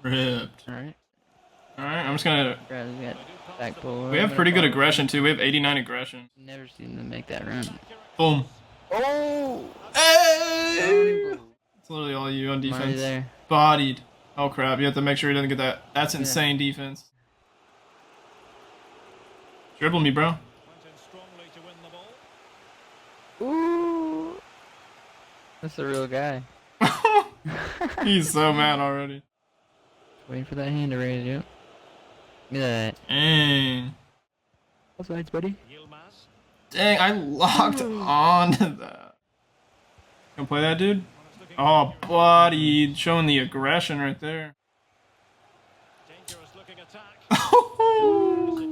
Ripped. Alright. Alright, I'm just gonna... Backboard. We have pretty good aggression, too. We have 89 aggression. Never seen them make that run. Boom. Oh! Hey! It's literally all you on defense. There. Bodied. Oh, crap. You have to make sure he doesn't get that. That's insane defense. Dribble me, bro. Ooh! That's the real guy. He's so mad already. Waiting for that hand to raise you. Look at that. Dang. What's next, buddy? Dang, I locked onto that. Gonna play that, dude? Oh, buddy. Showing the aggression right there.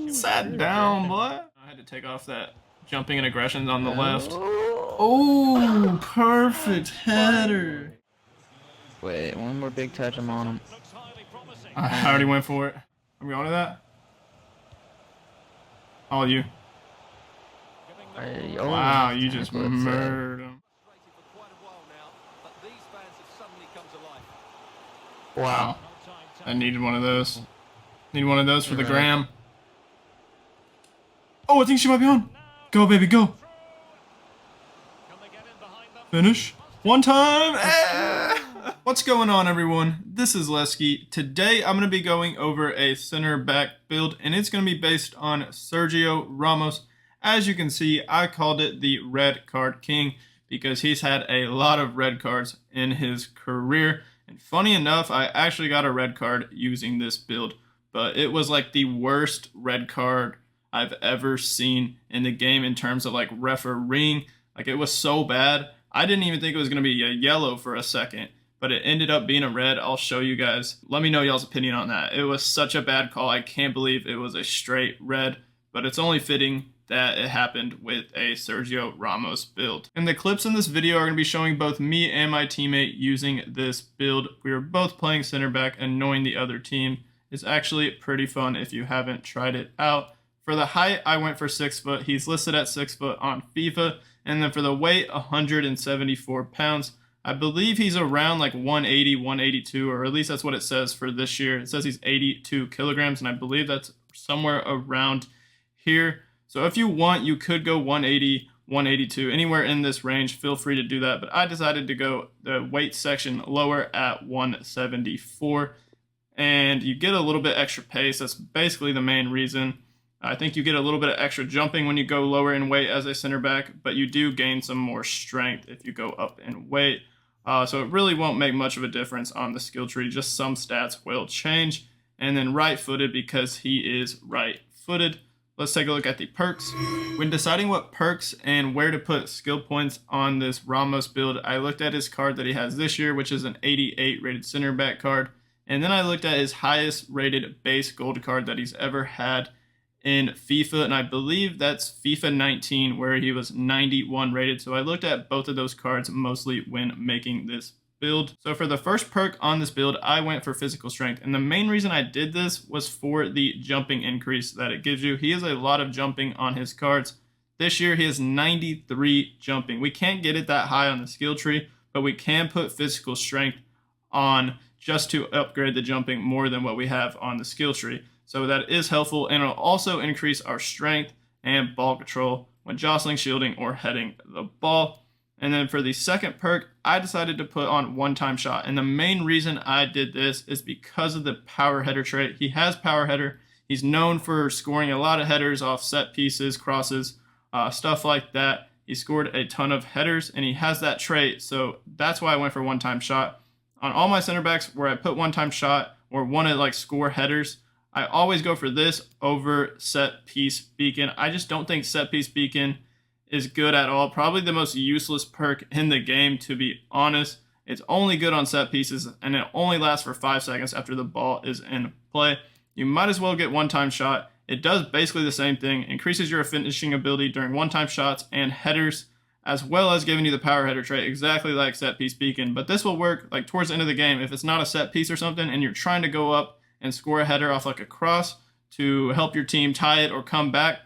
Sat down, boy. I had to take off that jumping and aggression on the left. Oh, perfect header. Wait, one more big touch, I'm on him. I already went for it. Are we on to that? All you. Wow, you just murdered him. Wow. I needed one of those. Need one of those for the gram. Oh, I think she might be on. Go, baby, go. Finish. One time. What's going on, everyone? This is Lesky. Today, I'm going to be going over a center back build, and it's going to be based on Sergio Ramos. As you can see, I called it the Red Card King because he's had a lot of red cards in his career. And funny enough, I actually got a red card using this build, but it was like the worst red card I've ever seen in the game in terms of like refereeing. Like, it was so bad. I didn't even think it was going to be a yellow for a second, but it ended up being a red. I'll show you guys. Let me know y'all's opinion on that. It was such a bad call. I can't believe it was a straight red, but it's only fitting that it happened with a Sergio Ramos build. And the clips in this video are going to be showing both me and my teammate using this build. We were both playing center back and knowing the other team is actually pretty fun if you haven't tried it out. For the height, I went for 6 foot. He's listed at 6 foot on FIFA. And then for the weight, 174 pounds. I believe he's around like 180, 182, or at least that's what it says for this year. It says he's 82 kilograms, and I believe that's somewhere around here. So if you want, you could go 180, 182, anywhere in this range. Feel free to do that. But I decided to go the weight section lower at 174. And you get a little bit extra pace. That's basically the main reason. I think you get a little bit of extra jumping when you go lower in weight as a center back, but you do gain some more strength if you go up in weight. So it really won't make much of a difference on the skill tree. Just some stats will change. And then right-footed because he is right-footed. Let's take a look at the perks. When deciding what perks and where to put skill points on this Ramos build, I looked at his card that he has this year, which is an 88 rated center back card. And then I looked at his highest rated base gold card that he's ever had in FIFA, and I believe that's FIFA 19 where he was 91 rated. So I looked at both of those cards mostly when making this build. So for the first perk on this build, I went for physical strength, and the main reason I did this was for the jumping increase that it gives you. He has a lot of jumping on his cards. This year he has 93 jumping. We can't get it that high on the skill tree, but we can put physical strength on just to upgrade the jumping more than what we have on the skill tree. So that is helpful, and it'll also increase our strength and ball control when jostling, shielding, or heading the ball. And then for the second perk, I decided to put on one-time shot. And the main reason I did this is because of the power header trait. He has power header. He's known for scoring a lot of headers off set pieces, crosses, stuff like that. He scored a ton of headers, and he has that trait. So that's why I went for one-time shot. On all my center backs where I put one-time shot or want to like score headers, I always go for this over set piece beacon. I just don't think set piece beacon is good at all. Probably the most useless perk in the game, to be honest. It's only good on set pieces, and it only lasts for 5 seconds after the ball is in play. You might as well get one-time shot. It does basically the same thing. Increases your finishing ability during one-time shots and headers, as well as giving you the power header trait, exactly like set piece beacon. But this will work like towards the end of the game. If it's not a set piece or something, and you're trying to go up and score a header off like a cross to help your team tie it or come back,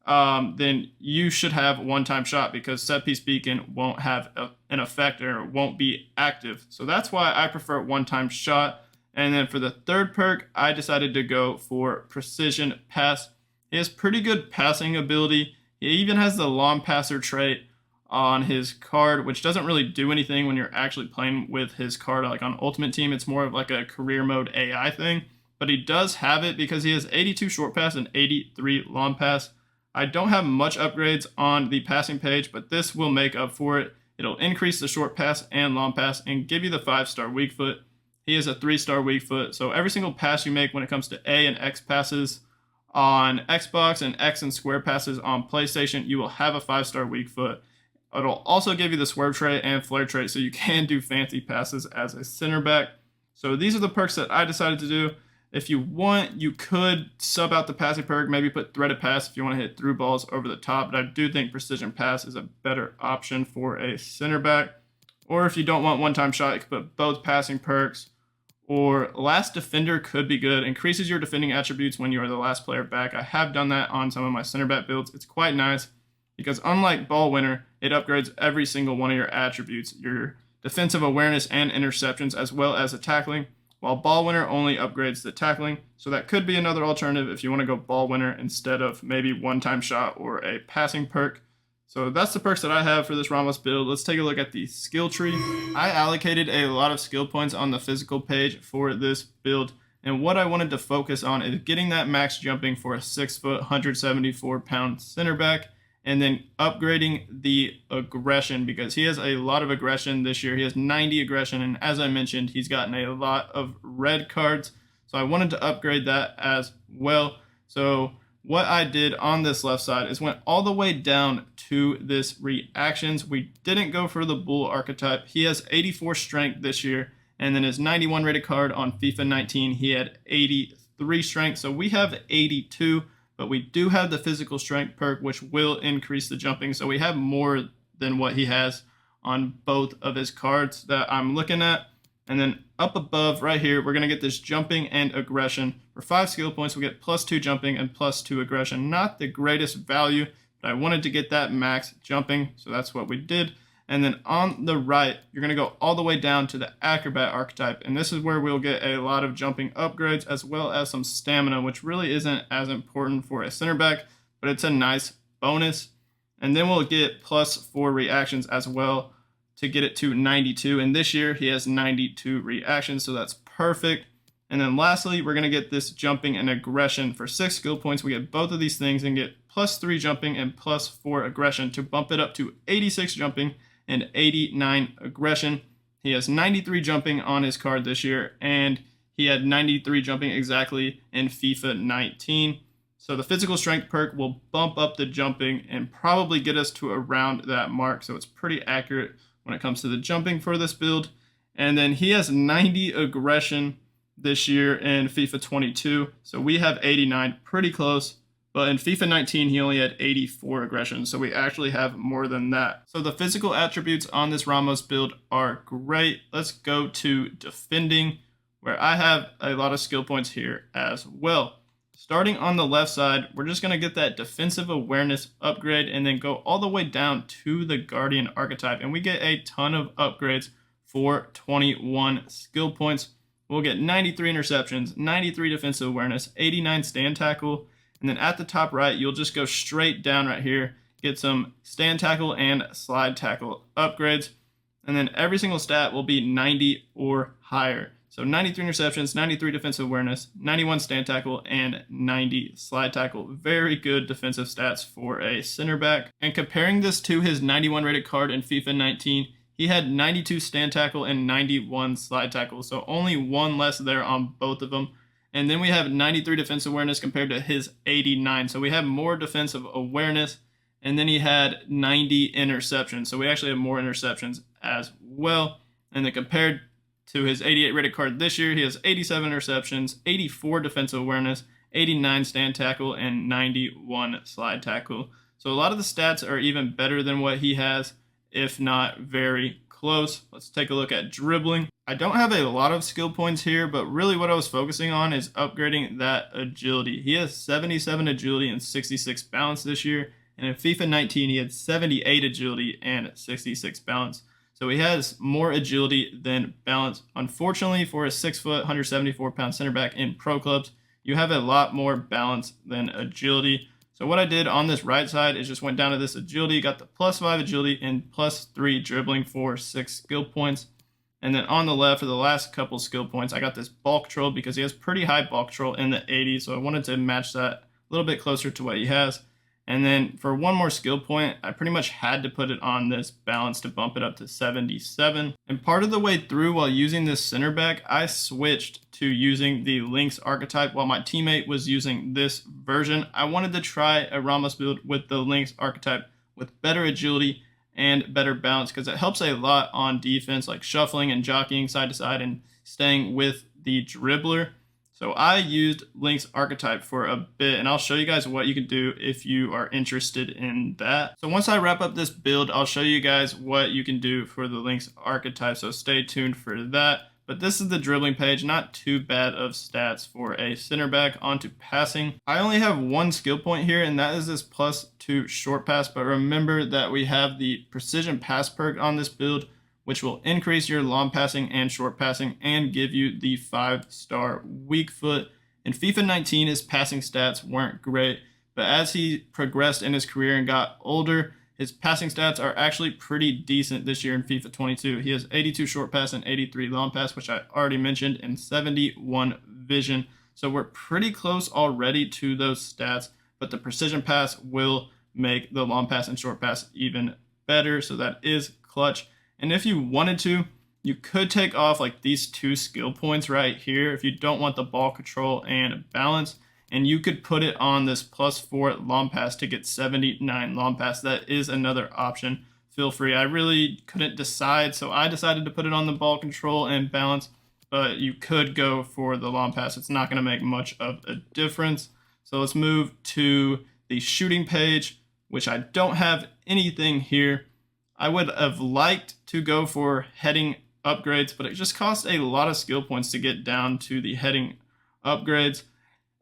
then you should have one-time shot because set piece beacon won't have an effect or won't be active. So that's why I prefer one-time shot. And then for the third perk, I decided to go for precision pass. He has pretty good passing ability. He even has the long passer trait on his card, which doesn't really do anything when you're actually playing with his card. Like on Ultimate Team, it's more of like a career mode AI thing. But he does have it because he has 82 short pass and 83 long pass. I don't have much upgrades on the passing page, but this will make up for it. It'll increase the short pass and long pass and give you the 5-star weak foot. He is a 3-star weak foot, so every single pass you make when it comes to A and X passes on Xbox and X and square passes on PlayStation, you will have a 5-star weak foot. It'll also give you the swerve trait and flare trait, so you can do fancy passes as a center back. So these are the perks that I decided to do. If you want, you could sub out the passing perk, maybe put threaded pass if you want to hit through balls over the top, but I do think precision pass is a better option for a center back. Or if you don't want one-time shot, you could put both passing perks. Or last defender could be good. Increases your defending attributes when you are the last player back. I have done that on some of my center back builds. It's quite nice because unlike ball winner, it upgrades every single one of your attributes, your defensive awareness and interceptions, as well as the tackling, while ball winner only upgrades the tackling. So that could be another alternative if you want to go ball winner instead of maybe one-time shot or a passing perk. So that's the perks that I have for this Ramos build. Let's take a look at the skill tree. I allocated a lot of skill points on the physical page for this build. And what I wanted to focus on is getting that max jumping for a 6 foot, 174-pound center back. And then upgrading the aggression because he has a lot of aggression this year. He has 90 aggression. And as I mentioned, he's gotten a lot of red cards. So I wanted to upgrade that as well. So what I did on this left side is went all the way down to this reactions. We didn't go for the bull archetype. He has 84 strength this year, and then his 91 rated card on FIFA 19, he had 83 strength. So we have 82, but we do have the physical strength perk, which will increase the jumping. So we have more than what he has on both of his cards that I'm looking at. And then up above right here, we're going to get this jumping and aggression. For 5 skill points, we get +2 jumping and +2 aggression. Not the greatest value, but I wanted to get that max jumping, so that's what we did. And then on the right, you're going to go all the way down to the acrobat archetype. And this is where we'll get a lot of jumping upgrades as well as some stamina, which really isn't as important for a center back, but it's a nice bonus. And then we'll get +4 reactions as well to get it to 92. And this year he has 92 reactions, so that's perfect. And then lastly, we're going to get this jumping and aggression. For 6 skill points, we get both of these things and get +3 jumping and +4 aggression to bump it up to 86 jumping and 89 aggression. He has 93 jumping on his card this year, and he had 93 jumping exactly in FIFA 19. So the physical strength perk will bump up the jumping and probably get us to around that mark. So it's pretty accurate when it comes to the jumping for this build. And then he has 90 aggression this year in FIFA 22. So we have 89, pretty close. But in FIFA 19, he only had 84 aggression. So we actually have more than that. So the physical attributes on this Ramos build are great. Let's go to defending, where I have a lot of skill points here as well. Starting on the left side, we're just going to get that defensive awareness upgrade and then go all the way down to the Guardian archetype. And we get a ton of upgrades for 21 skill points. We'll get 93 interceptions, 93 defensive awareness, 89 stand tackle. And then at the top right, you'll just go straight down right here, get some stand tackle and slide tackle upgrades. And then every single stat will be 90 or higher. So 93 interceptions, 93 defensive awareness, 91 stand tackle, and 90 slide tackle. Very good defensive stats for a center back. And comparing this to his 91 rated card in FIFA 19, he had 92 stand tackle and 91 slide tackle. So only one less there on both of them. And then we have 93 defensive awareness compared to his 89. So we have more defensive awareness. And then he had 90 interceptions. So we actually have more interceptions as well. And then compared to his 88 rated card this year, he has 87 interceptions, 84 defensive awareness, 89 stand tackle, and 91 slide tackle. So a lot of the stats are even better than what he has, if not very close. Let's take a look at dribbling. I don't have a lot of skill points here, but really what I was focusing on is upgrading that agility. He has 77 agility and 66 balance this year, and in FIFA 19 he had 78 agility and 66 balance. So he has more agility than balance. Unfortunately, for a 6 foot, 174 pound center back in pro clubs, you have a lot more balance than agility. So what I did on this right side is just went down to this agility, got the +5 agility and +3 dribbling for 6 skill points. And then on the left, for the last couple skill points, I got this ball control because he has pretty high ball control in the 80s. So I wanted to match that a little bit closer to what he has. And then for one more skill point, I pretty much had to put it on this balance to bump it up to 77. And part of the way through, while using this center back, I switched to using the Lynx archetype while my teammate was using this version. I wanted to try a Ramos build with the Lynx archetype with better agility and better balance because it helps a lot on defense, like shuffling and jockeying side to side and staying with the dribbler. So I used Lynx archetype for a bit, and I'll show you guys what you can do if you are interested in that. So once I wrap up this build, I'll show you guys what you can do for the Lynx archetype, so stay tuned for that. But this is the dribbling page, not too bad of stats for a center back. Onto passing. I only have one skill point here, and that is this +2 short pass, but remember that we have the precision pass perk on this build, which will increase your long passing and short passing and give you the 5-star weak foot. In FIFA 19, his passing stats weren't great, but as he progressed in his career and got older, his passing stats are actually pretty decent this year in FIFA 22. He has 82 short pass and 83 long pass, which I already mentioned, and 71 vision. So we're pretty close already to those stats, but the precision pass will make the long pass and short pass even better, so that is clutch. And if you wanted to, you could take off like these 2 skill points right here if you don't want the ball control and balance, and you could put it on this +4 long pass to get 79 long pass. That is another option. Feel free. I really couldn't decide, so I decided to put it on the ball control and balance, but you could go for the long pass. It's not going to make much of a difference. So let's move to the shooting page, which I don't have anything here. I would have liked to go for heading upgrades, but it just costs a lot of skill points to get down to the heading upgrades.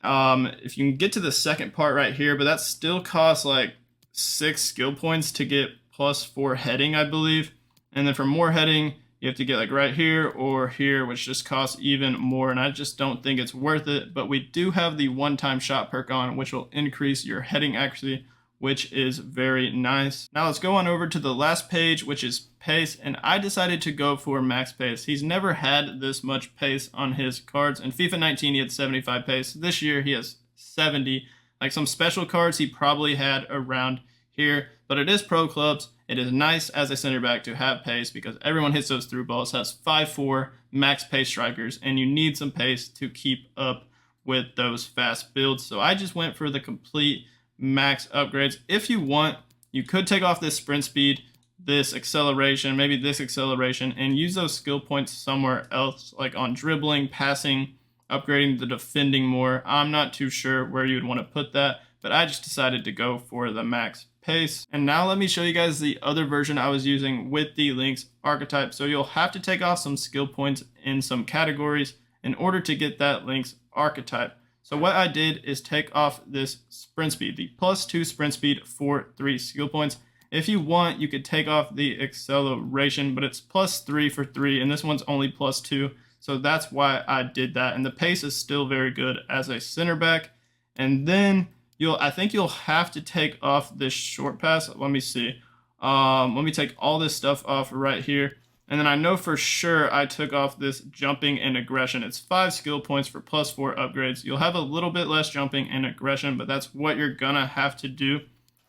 If you can get to the second part right here, but that still costs like 6 skill points to get +4 heading, I believe. And then for more heading, you have to get like right here or here, which just costs even more. And I just don't think it's worth it. But we do have the one-time shot perk on, which will increase your heading accuracy, which is very nice. Now let's go on over to the last page, which is pace, and I decided to go for max pace. He's never had this much pace on his cards. In FIFA 19, he had 75 pace. This year, he has 70. Like some special cards, he probably had around here, but it is pro clubs. It is nice as a center back to have pace because everyone hits those through balls, has 5'4" max pace strikers, and you need some pace to keep up with those fast builds. So I just went for the complete max upgrades. If you want, you could take off this sprint speed, this acceleration, maybe this acceleration, and use those skill points somewhere else, like on dribbling, passing, upgrading the defending more. I'm not too sure where you'd want to put that, but I just decided to go for the max pace. And now let me show you guys the other version I was using with the Lynx archetype. So you'll have to take off some skill points in some categories in order to get that Lynx archetype. So what I did is take off this sprint speed, the +2 sprint speed for 3 skill points. If you want, you could take off the acceleration, but it's +3 for 3, and this one's only +2. So that's why I did that. And the pace is still very good as a center back. And then I think you'll have to take off this short pass. Let me see. Let me take all this stuff off right here. And then I know for sure I took off this jumping and aggression. It's 5 skill points for +4 upgrades. You'll have a little bit less jumping and aggression, but that's what you're gonna have to do.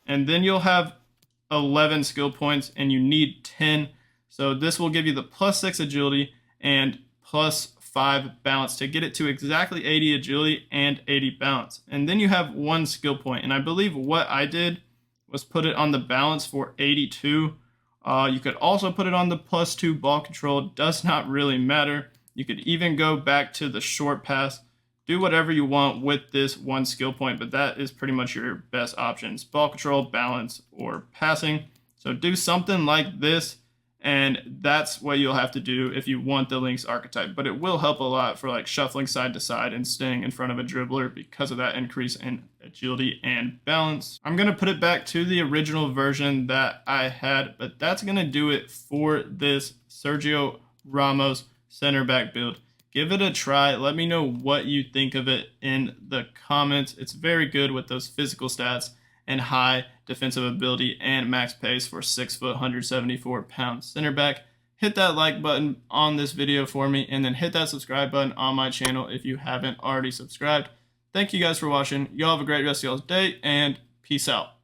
And then you'll have 11 skill points and you need 10. So this will give you the +6 agility and +5 balance to get it to exactly 80 agility and 80 balance. And then you have 1 skill point. And I believe what I did was put it on the balance for 82. You could also put it on the +2 ball control. Does not really matter. You could even go back to the short pass. Do whatever you want with this 1 skill point, but that is pretty much your best options. Ball control, balance, or passing. So do something like this, And that's what you'll have to do if you want the Lynx archetype. But it will help a lot for like shuffling side to side and staying in front of a dribbler because of that increase in agility and balance. I'm going to put it back to the original version that I had, but that's going to do it for this Sergio Ramos center back build. Give it a try. Let me know what you think of it in the comments. It's very good with those physical stats and high defensive ability and max pace for 6 foot, 174 pound center back. Hit that like button on this video for me, and then hit that subscribe button on my channel if you haven't already subscribed. Thank you guys for watching. Y'all have a great rest of y'all's day, and peace out.